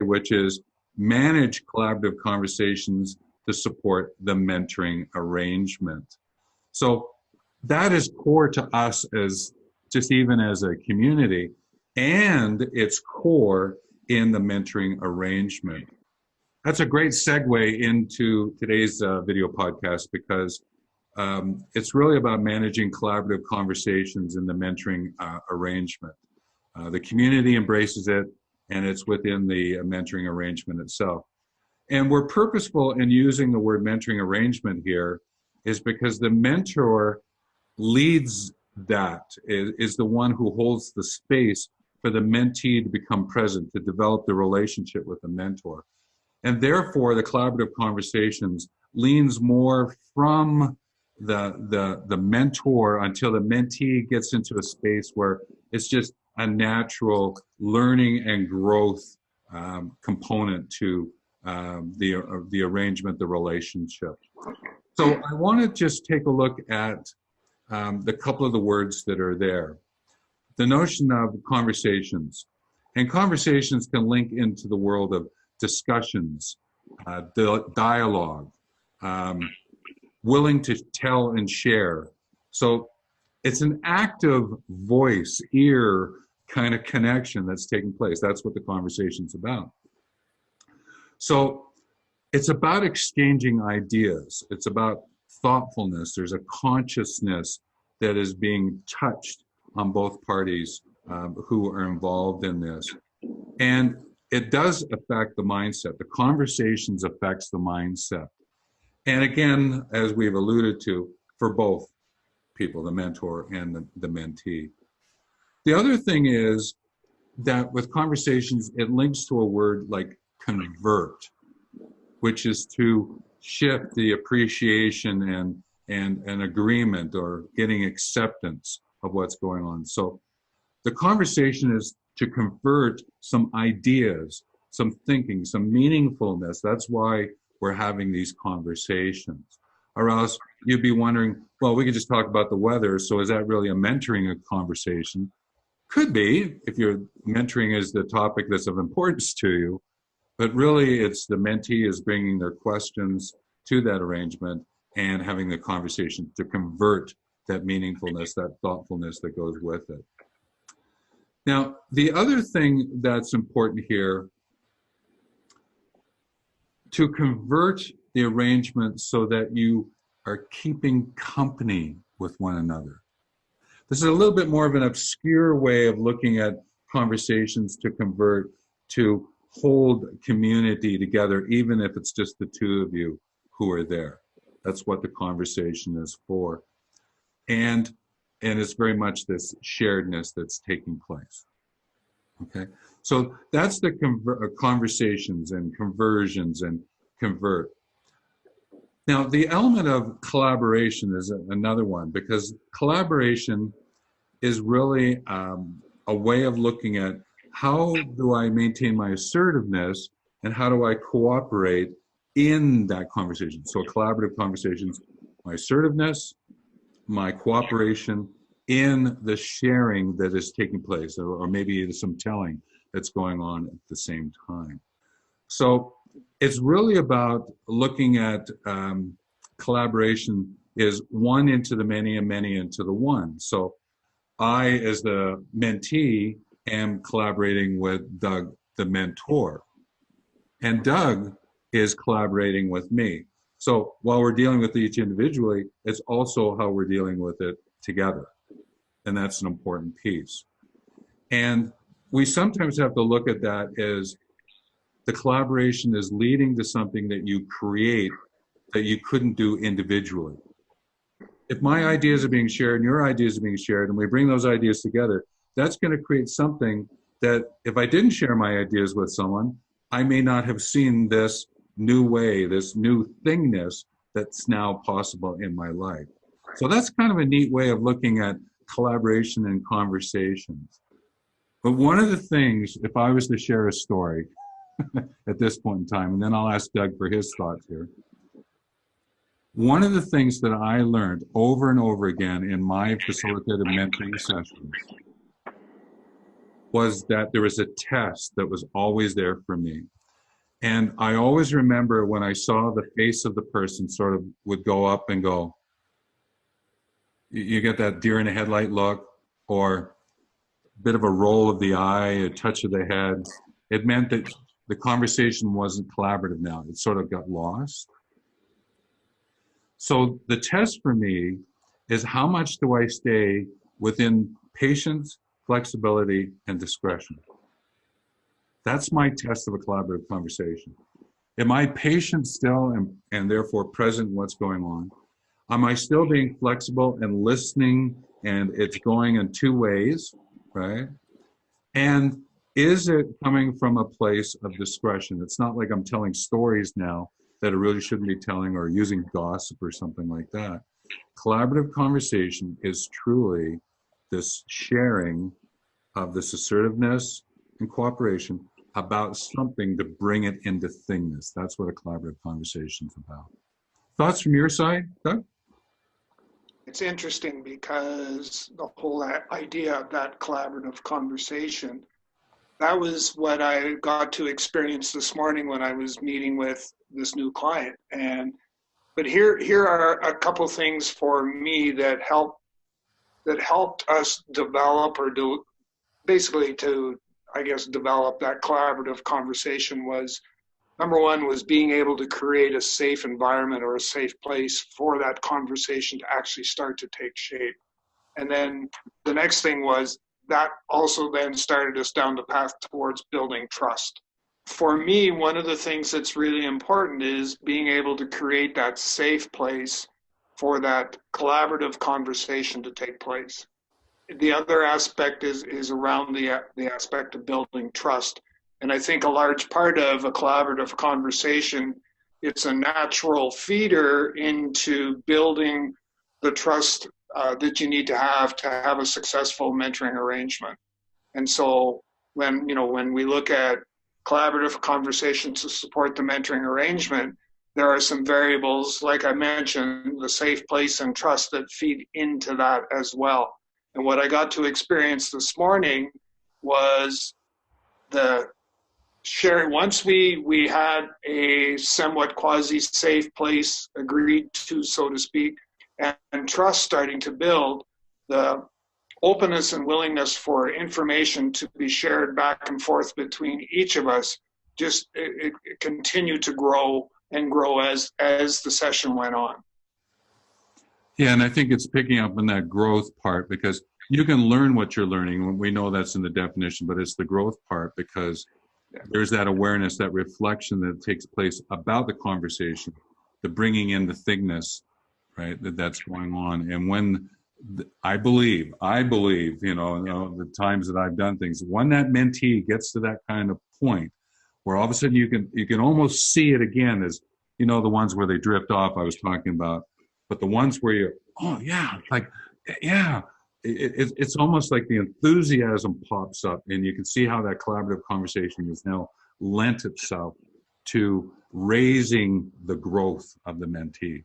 which is manage collaborative conversations to support the mentoring arrangement. So that is core to us as just even as a community, and it's core in the mentoring arrangement. That's a great segue into today's video podcast because it's really about managing collaborative conversations in the mentoring arrangement. The community embraces it, and it's within the mentoring arrangement itself. And we're purposeful in using the word mentoring arrangement here is because the mentor leads that, is the one who holds the space for the mentee to become present, to develop the relationship with the mentor. And therefore, the collaborative conversations leans more from the mentor until the mentee gets into a space where it's just a natural learning and growth component to the arrangement, the relationship. So I want to just take a look at the couple of the words that are there. The notion of conversations. And conversations can link into the world of discussions, dialogue, willing to tell and share. So it's an active voice, ear kind of connection that's taking place. That's what the conversation's about. So it's about exchanging ideas. It's about thoughtfulness. There's a consciousness that is being touched on both parties who are involved in this. And it does affect the mindset. The conversations affects the mindset. And again, as we've alluded to, for both people, the mentor and the mentee. The other thing is that with conversations, it links to a word like convert, which is to shift the appreciation and agreement or getting acceptance of what's going on. So the conversation is to convert some ideas, some thinking, some meaningfulness. That's why we're having these conversations. Or else you'd be wondering, well, we could just talk about the weather, so is that really a mentoring conversation? Could be, if your mentoring is the topic that's of importance to you, but really it's the mentee is bringing their questions to that arrangement and having the conversation to convert that meaningfulness, that thoughtfulness that goes with it. Now, the other thing that's important here, to convert the arrangement so that you are keeping company with one another. This is a little bit more of an obscure way of looking at conversations to convert, to hold community together, even if it's just the two of you who are there. That's what the conversation is for. And it's very much this sharedness that's taking place. Okay, so that's the conversations and conversions and convert. Now, the element of collaboration is another one, because collaboration is really a way of looking at how do I maintain my assertiveness and how do I cooperate in that conversation. So collaborative conversations, my assertiveness, my cooperation in the sharing that is taking place, or maybe some telling that's going on at the same time. So it's really about looking at collaboration is one into the many and many into the one. So I, as the mentee, am collaborating with Doug, the mentor, and Doug is collaborating with me. So while we're dealing with each individually, it's also how we're dealing with it together. And that's an important piece. And we sometimes have to look at that as the collaboration is leading to something that you create that you couldn't do individually. If my ideas are being shared and your ideas are being shared and we bring those ideas together, that's going to create something that if I didn't share my ideas with someone, I may not have seen this new way, this new thingness that's now possible in my life. So that's kind of a neat way of looking at collaboration and conversations. But one of the things, if I was to share a story at this point in time, and then I'll ask Doug for his thoughts here. One of the things that I learned over and over again in my facilitated mentoring sessions was that there was a test that was always there for me. And I always remember when I saw the face of the person sort of would go up and go, you get that deer in the headlight look, or a bit of a roll of the eye, a touch of the head. It meant that the conversation wasn't collaborative now. It sort of got lost. So the test for me is how much do I stay within patience, flexibility, and discretion? That's my test of a collaborative conversation. Am I patient still and therefore present in what's going on? Am I still being flexible and listening, and it's going in two ways, right? And is it coming from a place of discretion? It's not like I'm telling stories now that I really shouldn't be telling, or using gossip or something like that. Collaborative conversation is truly this sharing of this assertiveness and cooperation about something to bring it into thingness. That's what a collaborative conversation is about. Thoughts from your side, Doug? It's interesting because the whole idea of that collaborative conversation, that was what I got to experience this morning when I was meeting with this new client. But here are a couple things for me that helped us develop, or basically to, I guess, develop that collaborative conversation. Was number one was being able to create a safe environment or a safe place for that conversation to actually start to take shape. And then the next thing was that also then started us down the path towards building trust. For me, one of the things that's really important is being able to create that safe place for that collaborative conversation to take place. The other aspect is around the aspect of building trust. And I think a large part of a collaborative conversation, it's a natural feeder into building the trust that you need to have a successful mentoring arrangement. And so when we look at collaborative conversations to support the mentoring arrangement, there are some variables, like I mentioned, the safe place and trust, that feed into that as well. And what I got to experience this morning was the sharing. Once we had a somewhat quasi-safe place agreed to, so to speak, and trust starting to build, the openness and willingness for information to be shared back and forth between each of us just it continued to grow and grow as the session went on. Yeah, and I think it's picking up on that growth part, because you can learn what you're learning. We know that's in the definition, but it's the growth part, because there's that awareness, that reflection that takes place about the conversation, the bringing in the thingness, right, that's going on. And when I believe, the times that I've done things, when that mentee gets to that kind of point where all of a sudden you can almost see it again, as the ones where they drift off I was talking about, but the ones where you're, oh yeah, like, yeah, it's almost like the enthusiasm pops up, and you can see how that collaborative conversation has now lent itself to raising the growth of the mentee.